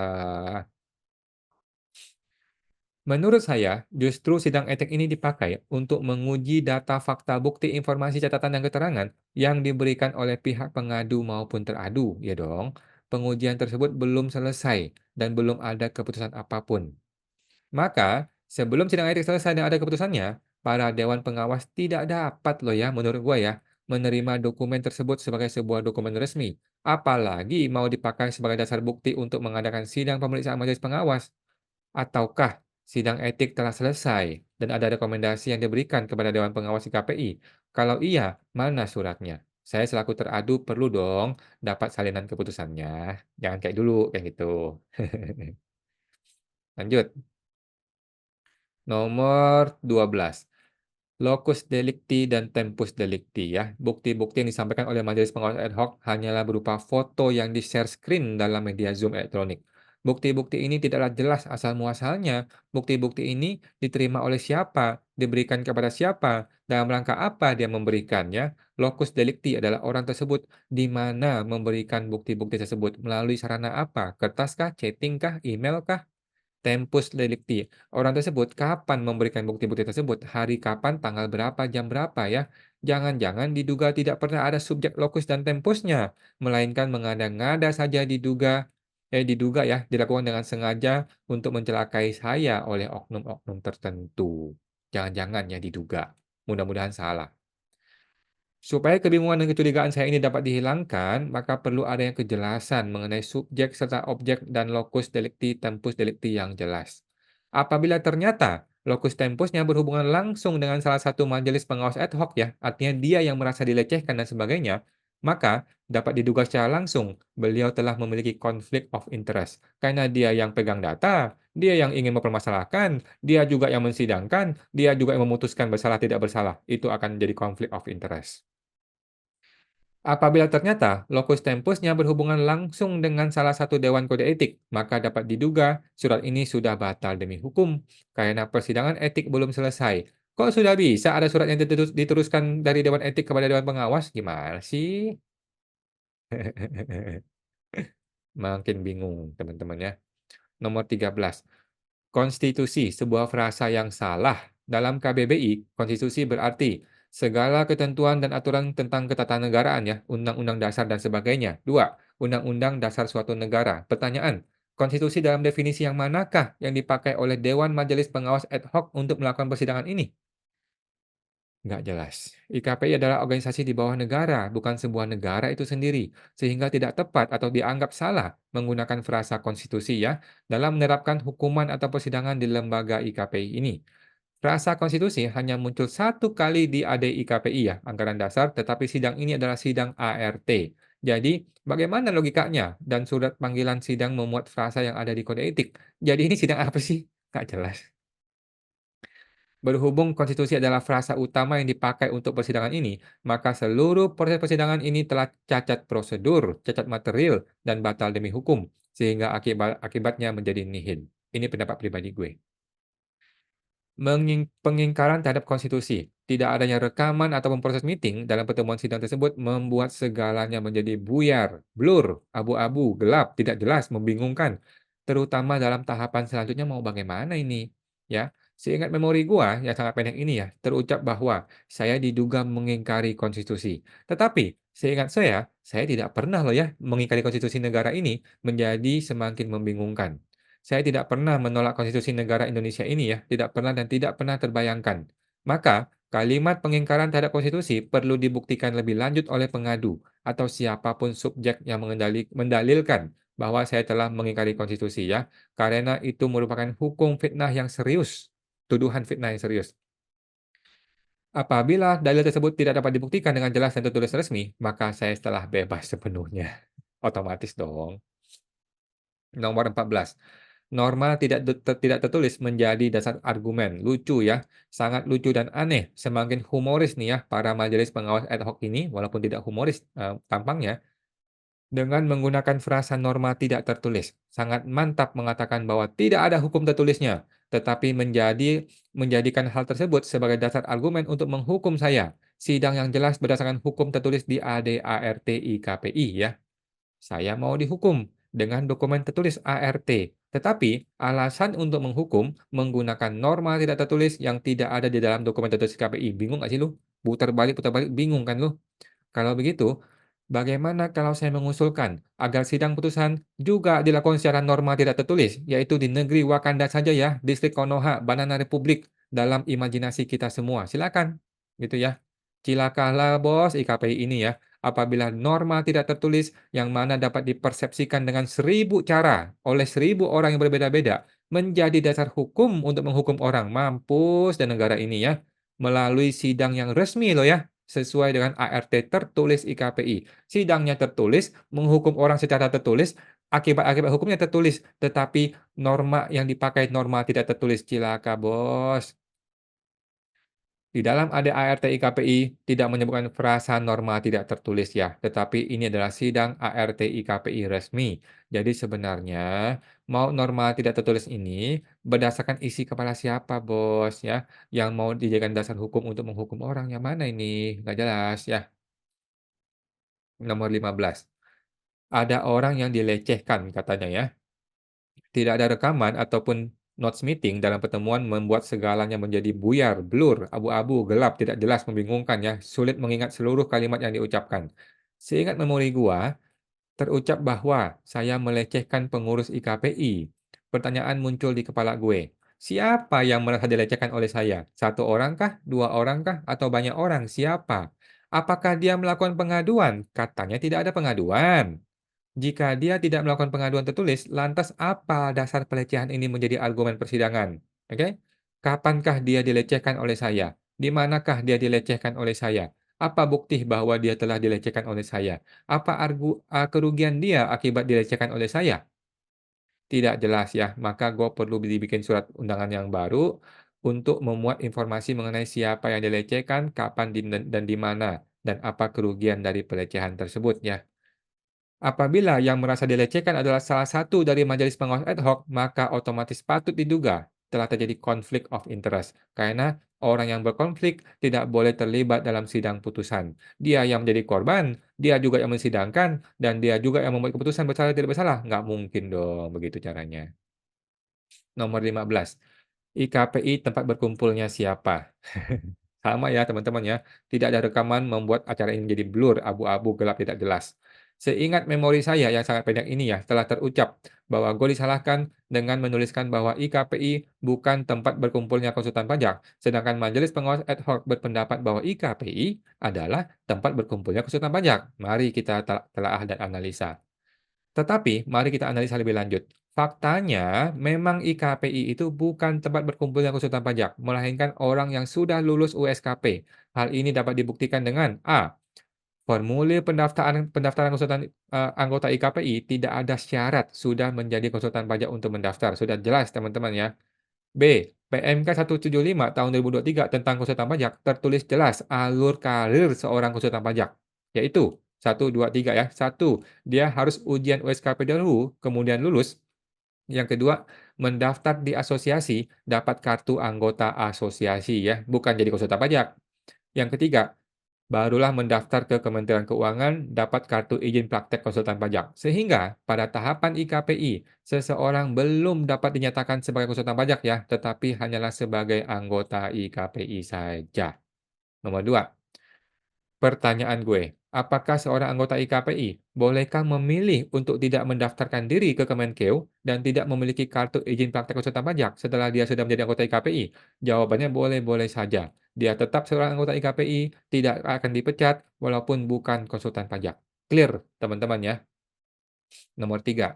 Menurut saya, justru sidang etik ini dipakai untuk menguji data fakta bukti informasi catatan dan keterangan yang diberikan oleh pihak pengadu maupun teradu, ya dong. Pengujian tersebut belum selesai dan belum ada keputusan apapun. Maka, sebelum sidang etik selesai dan ada keputusannya, para dewan pengawas tidak dapat loh ya, menurut gua ya, menerima dokumen tersebut sebagai sebuah dokumen resmi. Apalagi mau dipakai sebagai dasar bukti untuk mengadakan sidang pemeriksaan majelis pengawas. Ataukah sidang etik telah selesai dan ada rekomendasi yang diberikan kepada Dewan Pengawas KPI? Kalau iya, mana suratnya? Saya selaku teradu perlu dong dapat salinan keputusannya. Jangan kayak dulu, kayak gitu. Lanjut, nomor 12. Locus delicti dan tempus delicti ya. Bukti-bukti yang disampaikan oleh Majelis Pengawas Ad Hoc hanyalah berupa foto yang di-share screen dalam media Zoom elektronik. Bukti-bukti ini tidaklah jelas asal-muasalnya. Bukti-bukti ini diterima oleh siapa, diberikan kepada siapa, dalam rangka apa dia memberikannya. Locus delicti adalah orang tersebut di mana memberikan bukti-bukti tersebut melalui sarana apa? Kertas kah, chatting kah, email kah? Tempus delicti. Orang tersebut kapan memberikan bukti-bukti tersebut? Hari kapan, tanggal berapa, jam berapa ya? Jangan-jangan diduga tidak pernah ada subjek lokus dan tempusnya, melainkan mengada-ngada saja diduga ya, dilakukan dengan sengaja untuk mencelakai saya oleh oknum-oknum tertentu. Jangan-jangan ya diduga. Mudah-mudahan salah. Supaya kebingungan dan kecurigaan saya ini dapat dihilangkan, maka perlu adanya kejelasan mengenai subjek serta objek dan lokus delicti tempus delicti yang jelas. Apabila ternyata lokus tempusnya berhubungan langsung dengan salah satu majelis pengawas ad hoc ya, artinya dia yang merasa dilecehkan dan sebagainya, maka dapat diduga secara langsung beliau telah memiliki konflik of interest. Karena dia yang pegang data, dia yang ingin mempermasalahkan, dia juga yang mensidangkan, dia juga yang memutuskan bersalah tidak bersalah. Itu akan menjadi konflik of interest. Apabila ternyata lokus tempusnya berhubungan langsung dengan salah satu dewan kode etik, maka dapat diduga surat ini sudah batal demi hukum karena persidangan etik belum selesai. Kok sudah bisa ada surat yang diteruskan dari dewan etik kepada dewan pengawas? Gimana sih? Makin bingung, teman-teman ya. Nomor 13. Konstitusi, sebuah frasa yang salah. Dalam KBBI, konstitusi berarti segala ketentuan dan aturan tentang ketatanegaraan ya, undang-undang dasar dan sebagainya. Dua, undang-undang dasar suatu negara. Pertanyaan, konstitusi dalam definisi yang manakah yang dipakai oleh Dewan Majelis Pengawas Ad Hoc untuk melakukan persidangan ini? Nggak jelas. IKPI adalah organisasi di bawah negara, bukan sebuah negara itu sendiri, sehingga tidak tepat atau dianggap salah menggunakan frasa konstitusi ya dalam menerapkan hukuman atau persidangan di lembaga IKPI ini. Frasa konstitusi hanya muncul satu kali di ADIKPI ya, anggaran dasar, tetapi sidang ini adalah sidang ART. Jadi, bagaimana logikanya dan surat panggilan sidang memuat frasa yang ada di kode etik? Jadi ini sidang apa sih? Nggak jelas. Berhubung konstitusi adalah frasa utama yang dipakai untuk persidangan ini, maka seluruh proses persidangan ini telah cacat prosedur, cacat material, dan batal demi hukum, sehingga akibatnya menjadi nihil. Ini pendapat pribadi gue. Pengingkaran terhadap konstitusi, tidak adanya rekaman ataupun proses meeting dalam pertemuan sidang tersebut membuat segalanya menjadi buyar, blur, abu-abu, gelap, tidak jelas, membingungkan. Terutama dalam tahapan selanjutnya mau bagaimana ini, ya. Seingat memori gua yang sangat pendek ini ya, terucap bahwa saya diduga mengingkari konstitusi. Tetapi seingat saya tidak pernah loh ya mengingkari konstitusi negara ini menjadi semakin membingungkan. Saya tidak pernah menolak konstitusi negara Indonesia ini ya, tidak pernah dan tidak pernah terbayangkan. Maka, kalimat pengingkaran terhadap konstitusi perlu dibuktikan lebih lanjut oleh pengadu atau siapapun subjek yang mendalilkan bahwa saya telah mengingkari konstitusi ya, karena itu merupakan hukum fitnah yang serius, tuduhan fitnah yang serius. Apabila dalil tersebut tidak dapat dibuktikan dengan jelas dan tertulis resmi, maka saya telah bebas sepenuhnya. Otomatis dong. Nomor 14. Norma tidak tertulis menjadi dasar argumen. Lucu ya, sangat lucu dan aneh. Semakin humoris nih ya para majelis pengawas ad hoc ini, walaupun tidak humoris tampangnya, dengan menggunakan frasa norma tidak tertulis. Sangat mantap mengatakan bahwa tidak ada hukum tertulisnya, tetapi menjadikan hal tersebut sebagai dasar argumen untuk menghukum saya. Sidang yang jelas berdasarkan hukum tertulis di ADART IKPI ya. Saya mau dihukum dengan dokumen tertulis ART, tetapi alasan untuk menghukum menggunakan norma tidak tertulis yang tidak ada di dalam dokumen tertulis KPI. Bingung nggak sih lu? Putar balik, bingung kan lu? Kalau begitu, bagaimana kalau saya mengusulkan agar sidang putusan juga dilakukan secara norma tidak tertulis, yaitu di negeri Wakanda saja ya, distrik Konoha, Banana Republik, dalam imajinasi kita semua. Silakan, gitu ya. Cilakalah bos IKPI ini ya, apabila norma tidak tertulis yang mana dapat dipersepsikan dengan 1.000 cara oleh 1.000 orang yang berbeda-beda, menjadi dasar hukum untuk menghukum orang. Mampus dan negara ini ya, melalui sidang yang resmi loh ya, sesuai dengan ART tertulis IKPI. Sidangnya tertulis, menghukum orang secara tertulis, akibat-akibat hukumnya tertulis, tetapi norma yang dipakai norma tidak tertulis. Cilaka, bos. Di dalam ADART IKPI tidak menyebutkan frasa norma tidak tertulis ya, tetapi ini adalah sidang ART IKPI resmi. Jadi sebenarnya mau norma tidak tertulis ini berdasarkan isi kepala siapa, bos ya, yang mau dijadikan dasar hukum untuk menghukum orang yang mana ini? Nggak jelas ya. Nomor 15. Ada orang yang dilecehkan katanya ya. Tidak ada rekaman ataupun notes meeting dalam pertemuan membuat segalanya menjadi buyar, blur, abu-abu, gelap, tidak jelas, membingungkan ya. Sulit mengingat seluruh kalimat yang diucapkan. Seingat memori gua, terucap bahwa saya melecehkan pengurus IKPI. Pertanyaan muncul di kepala gue. Siapa yang merasa dilecehkan oleh saya? Satu orang kah? Dua orang kah? Atau banyak orang? Siapa? Apakah dia melakukan pengaduan? Katanya tidak ada pengaduan. Jika dia tidak melakukan pengaduan tertulis, lantas apa dasar pelecehan ini menjadi argumen persidangan? Oke? Kapankah dia dilecehkan oleh saya? Di manakah dia dilecehkan oleh saya? Apa bukti bahwa dia telah dilecehkan oleh saya? Apa kerugian dia akibat dilecehkan oleh saya? Tidak jelas ya, maka gue perlu dibikin surat undangan yang baru untuk memuat informasi mengenai siapa yang dilecehkan, kapan dan di mana, dan apa kerugian dari pelecehan tersebut ya. Apabila yang merasa dilecehkan adalah salah satu dari majelis pengawas ad hoc, maka otomatis patut diduga telah terjadi konflik of interest. Karena orang yang berkonflik tidak boleh terlibat dalam sidang putusan. Dia yang menjadi korban, dia juga yang mensidangkan, dan dia juga yang membuat keputusan bersalah tidak bersalah. Nggak mungkin dong begitu caranya. Nomor 15. IKPI tempat berkumpulnya siapa? Sama ya teman-teman ya, tidak ada rekaman membuat acara ini menjadi blur, abu-abu, gelap, tidak jelas. Seingat memori saya yang sangat pendek ini ya, telah terucap bahwa gue disalahkan dengan menuliskan bahwa IKPI bukan tempat berkumpulnya konsultan pajak, sedangkan Majelis Pengawas Ad Hoc berpendapat bahwa IKPI adalah tempat berkumpulnya konsultan pajak. Mari kita telaah dan analisa. Tetapi, mari kita analisa lebih lanjut. Faktanya, memang IKPI itu bukan tempat berkumpulnya konsultan pajak, melainkan orang yang sudah lulus USKP. Hal ini dapat dibuktikan dengan A. Formulir pendaftaran konsultan anggota IKPI tidak ada syarat sudah menjadi konsultan pajak untuk mendaftar. Sudah jelas, teman-teman ya. B. PMK 175 tahun 2023 tentang konsultan pajak tertulis jelas alur karir seorang konsultan pajak, yaitu 1, 2, 3 ya. 1, dia harus ujian USKP dahulu, kemudian lulus. Yang kedua, mendaftar di asosiasi, dapat kartu anggota asosiasi ya, bukan jadi konsultan pajak. Yang ketiga, barulah mendaftar ke Kementerian Keuangan, dapat kartu izin praktek konsultan pajak. Sehingga pada tahapan IKPI, seseorang belum dapat dinyatakan sebagai konsultan pajak ya, tetapi hanyalah sebagai anggota IKPI saja. Nomor 2, pertanyaan gue, apakah seorang anggota IKPI bolehkah memilih untuk tidak mendaftarkan diri ke Kemenkeu dan tidak memiliki kartu izin praktek konsultan pajak setelah dia sudah menjadi anggota IKPI? Jawabannya boleh-boleh saja. Dia tetap seorang anggota IKPI, tidak akan dipecat walaupun bukan konsultan pajak. Clear, teman-teman ya. Nomor 3,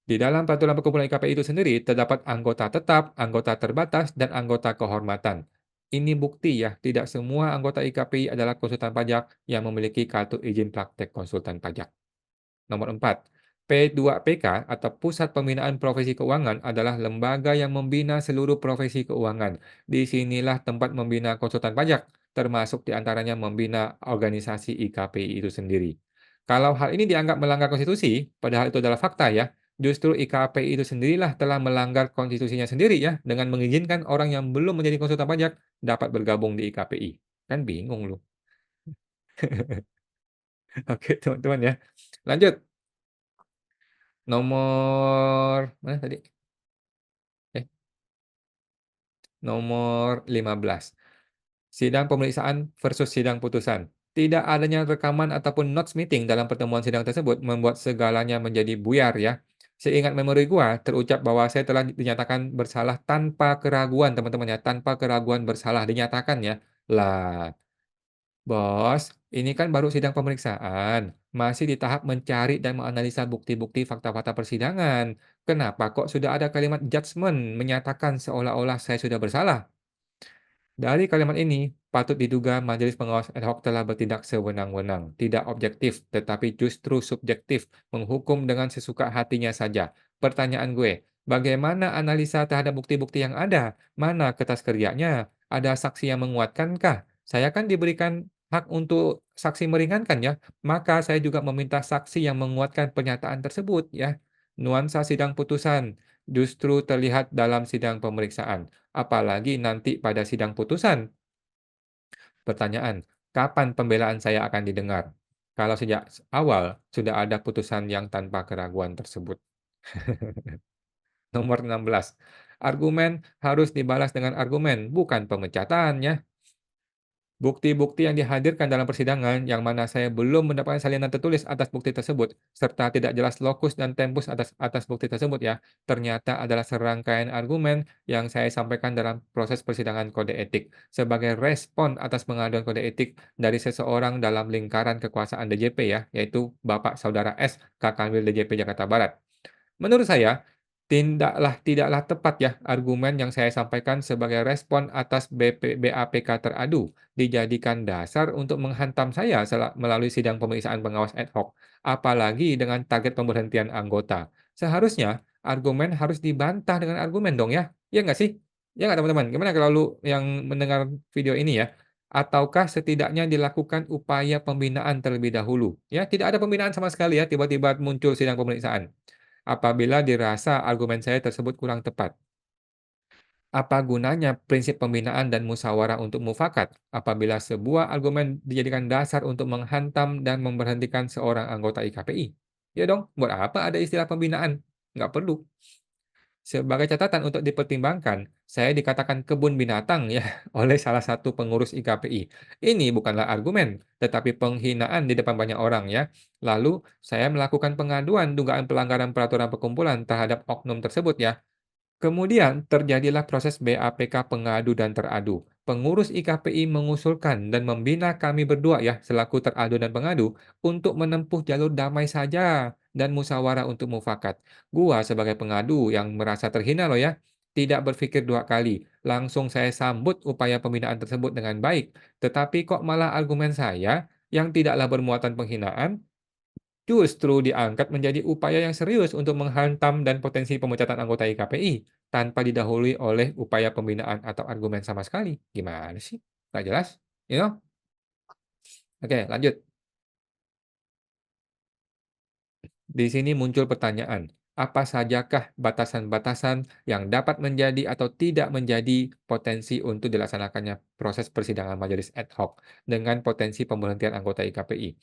di dalam peraturan perkumpulan IKPI itu sendiri terdapat anggota tetap, anggota terbatas, dan anggota kehormatan. Ini bukti ya, tidak semua anggota IKPI adalah konsultan pajak yang memiliki kartu izin praktek konsultan pajak. Nomor 4, P2PK atau Pusat Pembinaan Profesi Keuangan adalah lembaga yang membina seluruh profesi keuangan. Disinilah tempat membina konsultan pajak, termasuk diantaranya membina organisasi IKPI itu sendiri. Kalau hal ini dianggap melanggar konstitusi, padahal itu adalah fakta ya, justru IKPI itu sendirilah telah melanggar konstitusinya sendiri ya, dengan mengizinkan orang yang belum menjadi konsultan pajak dapat bergabung di IKPI. Kan bingung lu. Oke teman-teman ya. Lanjut. Nomor mana tadi? Eh, nomor 15. Sidang pemeriksaan versus sidang putusan. Tidak adanya rekaman ataupun notes meeting dalam pertemuan sidang tersebut membuat segalanya menjadi buyar ya. Seingat memori gua, terucap bahwa saya telah dinyatakan bersalah tanpa keraguan, teman-teman ya, tanpa keraguan bersalah dinyatakan ya. Lah, Bos, ini kan baru sidang pemeriksaan, masih di tahap mencari dan menganalisa bukti-bukti fakta-fakta persidangan. Kenapa kok sudah ada kalimat judgement menyatakan seolah-olah saya sudah bersalah? Dari kalimat ini, patut diduga Majelis Pengawas Ad Hoc telah bertindak sewenang-wenang, tidak objektif, tetapi justru subjektif, menghukum dengan sesuka hatinya saja. Pertanyaan gue, bagaimana analisa terhadap bukti-bukti yang ada? Mana kertas kerjanya? Ada saksi yang menguatkankah? Saya kan diberikan hak untuk saksi meringankan ya, maka saya juga meminta saksi yang menguatkan pernyataan tersebut ya. Nuansa sidang putusan justru terlihat dalam sidang pemeriksaan. Apalagi nanti pada sidang putusan. Pertanyaan, kapan pembelaan saya akan didengar? Kalau sejak awal sudah ada putusan yang tanpa keraguan tersebut. Nomor 16. Argumen harus dibalas dengan argumen, bukan pemecatannya. Bukti-bukti yang dihadirkan dalam persidangan yang mana saya belum mendapatkan salinan tertulis atas bukti tersebut, serta tidak jelas lokus dan tempus atas bukti tersebut ya, ternyata adalah serangkaian argumen yang saya sampaikan dalam proses persidangan kode etik sebagai respon atas pengaduan kode etik dari seseorang dalam lingkaran kekuasaan DJP ya, yaitu Bapak Saudara S, Kakanwil DJP Jakarta Barat. Menurut saya, tidaklah tepat ya argumen yang saya sampaikan sebagai respon atas BAPK teradu dijadikan dasar untuk menghantam saya melalui sidang pemeriksaan pengawas ad hoc, apalagi dengan target pemberhentian anggota. Seharusnya argumen harus dibantah dengan argumen dong ya, ya nggak sih? Ya nggak teman-teman? Gimana kalau lu yang mendengar video ini ya? Ataukah setidaknya dilakukan upaya pembinaan terlebih dahulu? Ya, tidak ada pembinaan sama sekali ya, tiba-tiba muncul sidang pemeriksaan. Apabila dirasa argumen saya tersebut kurang tepat. Apa gunanya prinsip pembinaan dan musyawarah untuk mufakat apabila sebuah argumen dijadikan dasar untuk menghantam dan memberhentikan seorang anggota IKPI? Ya dong, buat apa ada istilah pembinaan? Nggak perlu. Sebagai catatan untuk dipertimbangkan, saya dikatakan kebun binatang ya oleh salah satu pengurus IKPI. Ini bukanlah argumen, tetapi penghinaan di depan banyak orang ya. Lalu saya melakukan pengaduan dugaan pelanggaran peraturan perkumpulan terhadap oknum tersebut ya. Kemudian terjadilah proses BAPK pengadu dan teradu. Pengurus IKPI mengusulkan dan membina kami berdua ya selaku teradu dan pengadu untuk menempuh jalur damai saja dan musyawarah untuk mufakat. Gua sebagai pengadu yang merasa terhina loh ya, tidak berpikir dua kali. Langsung saya sambut upaya pembinaan tersebut dengan baik. Tetapi kok malah argumen saya yang tidaklah bermuatan penghinaan justru diangkat menjadi upaya yang serius untuk menghantam dan potensi pemecatan anggota IKPI tanpa didahului oleh upaya pembinaan atau argumen sama sekali. Gimana sih? Nggak jelas? You know? Oke, lanjut. Di sini muncul pertanyaan, apa sajakah batasan-batasan yang dapat menjadi atau tidak menjadi potensi untuk dilaksanakannya proses persidangan majelis ad hoc dengan potensi pemberhentian anggota IKPI?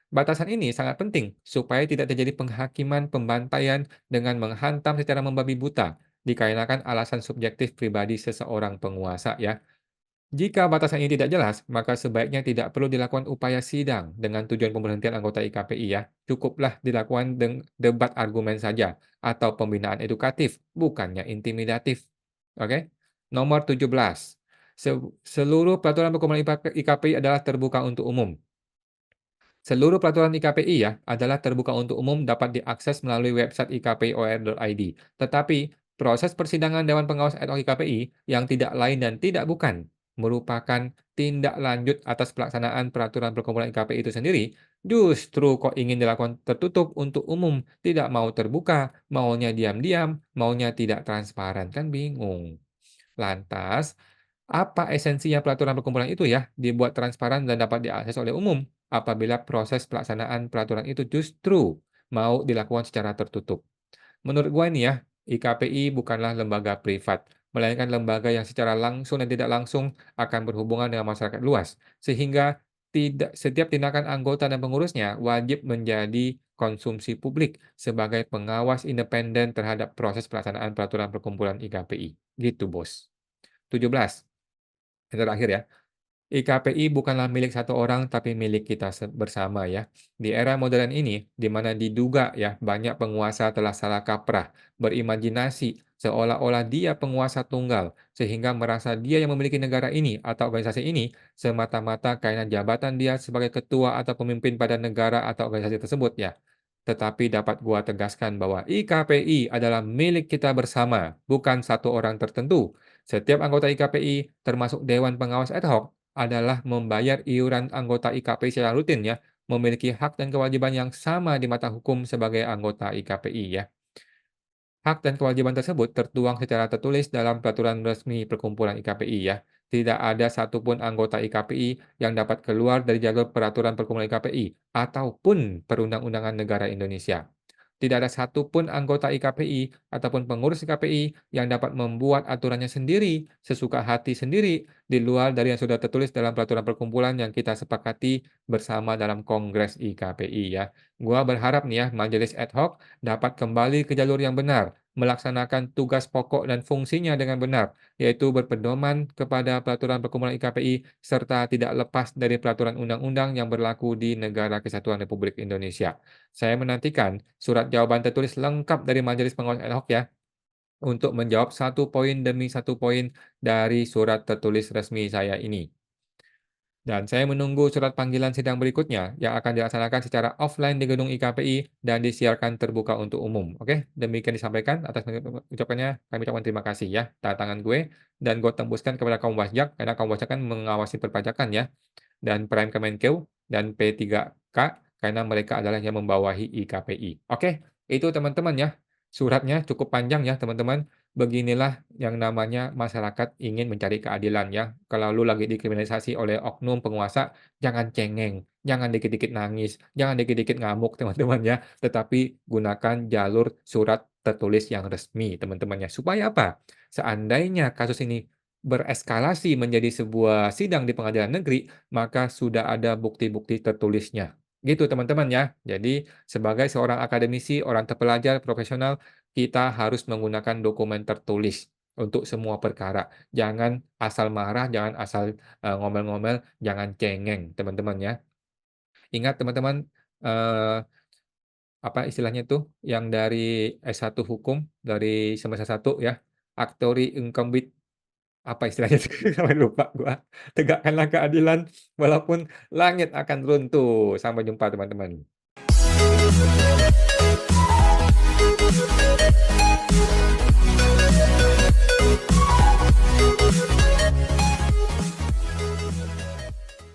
Batasan ini sangat penting supaya tidak terjadi penghakiman pembantaian dengan menghantam secara membabi buta dikarenakan alasan subjektif pribadi seseorang penguasa ya. Jika batasan ini tidak jelas, maka sebaiknya tidak perlu dilakukan upaya sidang dengan tujuan pemberhentian anggota IKPI ya. Cukuplah dilakukan debat argumen saja atau pembinaan edukatif, bukannya intimidatif. Oke? Nomor 17. Seluruh peraturan perkumpulan IKPI adalah terbuka untuk umum. Seluruh peraturan IKPI ya adalah terbuka untuk umum dapat diakses melalui website ikpor.id. Tetapi proses persidangan Dewan Pengawas ad hoc IKPI yang tidak lain dan tidak bukan merupakan tindak lanjut atas pelaksanaan peraturan perkumpulan IKPI itu sendiri, justru kok ingin dilakukan tertutup untuk umum, tidak mau terbuka, maunya diam-diam, maunya tidak transparan, kan bingung. Lantas, apa esensinya peraturan perkumpulan itu ya, dibuat transparan dan dapat diakses oleh umum, apabila proses pelaksanaan peraturan itu justru mau dilakukan secara tertutup. Menurut gua nih ya, IKPI bukanlah lembaga privat, melainkan lembaga yang secara langsung dan tidak langsung akan berhubungan dengan masyarakat luas, sehingga tidak setiap tindakan anggota dan pengurusnya wajib menjadi konsumsi publik sebagai pengawas independen terhadap proses pelaksanaan peraturan perkumpulan IKPI. Gitu, Bos. 17. Yang terakhir ya. IKPI bukanlah milik satu orang, tapi milik kita bersama ya. Di era modern ini, di mana diduga ya banyak penguasa telah salah kaprah, berimajinasi seolah-olah dia penguasa tunggal, sehingga merasa dia yang memiliki negara ini atau organisasi ini semata-mata karena jabatan dia sebagai ketua atau pemimpin pada negara atau organisasi tersebut ya. Tetapi dapat gua tegaskan bahwa IKPI adalah milik kita bersama, bukan satu orang tertentu. Setiap anggota IKPI, termasuk Dewan Pengawas Ad hoc, adalah membayar iuran anggota IKPI secara rutin ya, memiliki hak dan kewajiban yang sama di mata hukum sebagai anggota IKPI ya. Hak dan kewajiban tersebut tertuang secara tertulis dalam peraturan resmi perkumpulan IKPI ya. Tidak ada satupun anggota IKPI yang dapat keluar dari jalur peraturan perkumpulan IKPI ataupun perundang-undangan negara Indonesia. Tidak ada satupun anggota IKPI ataupun pengurus IKPI yang dapat membuat aturannya sendiri, sesuka hati sendiri, di luar dari yang sudah tertulis dalam peraturan perkumpulan yang kita sepakati bersama dalam Kongres IKPI ya. Gua berharap nih ya, Majelis Ad hoc dapat kembali ke jalur yang benar, melaksanakan tugas pokok dan fungsinya dengan benar, yaitu berpedoman kepada peraturan perkumpulan IKPI serta tidak lepas dari peraturan undang-undang yang berlaku di Negara Kesatuan Republik Indonesia. Saya menantikan surat jawaban tertulis lengkap dari Majelis Pengawas Ad hoc ya, untuk menjawab satu poin demi satu poin dari surat tertulis resmi saya ini. Dan saya menunggu surat panggilan sidang berikutnya yang akan dilaksanakan secara offline di gedung IKPI dan disiarkan terbuka untuk umum. Oke, demikian disampaikan atas ucapannya. Kami ucapkan terima kasih ya, tanda tangan gue, dan gue tembuskan kepada kaum pajak karena kaum pajak kan mengawasi perpajakan ya, dan Prime Kemenkeu dan P3K karena mereka adalah yang membawahi IKPI. Oke, itu teman-teman ya. Suratnya cukup panjang ya teman-teman. Beginilah yang namanya masyarakat ingin mencari keadilan ya. Kalau lu lagi dikriminalisasi oleh oknum penguasa, jangan cengeng, jangan dikit-dikit nangis, jangan dikit-dikit ngamuk teman-teman ya. Tetapi gunakan jalur surat tertulis yang resmi teman-teman ya. Supaya apa? Seandainya kasus ini bereskalasi menjadi sebuah sidang di pengadilan negeri, maka sudah ada bukti-bukti tertulisnya. Gitu teman-teman ya. Jadi sebagai seorang akademisi, orang terpelajar, profesional, kita harus menggunakan dokumen tertulis. untuk semua perkara. Jangan asal marah, jangan asal, ngomel-ngomel, jangan cengeng, teman-teman ya. Ingat teman-teman, eee, apa istilahnya tuh, yang dari S1 hukum, dari semester satu ya, actori incumbit, apa istilahnya tuh, sampai lupa gua. Tegakkanlah keadilan walaupun langit akan runtuh. Sampai jumpa teman-teman.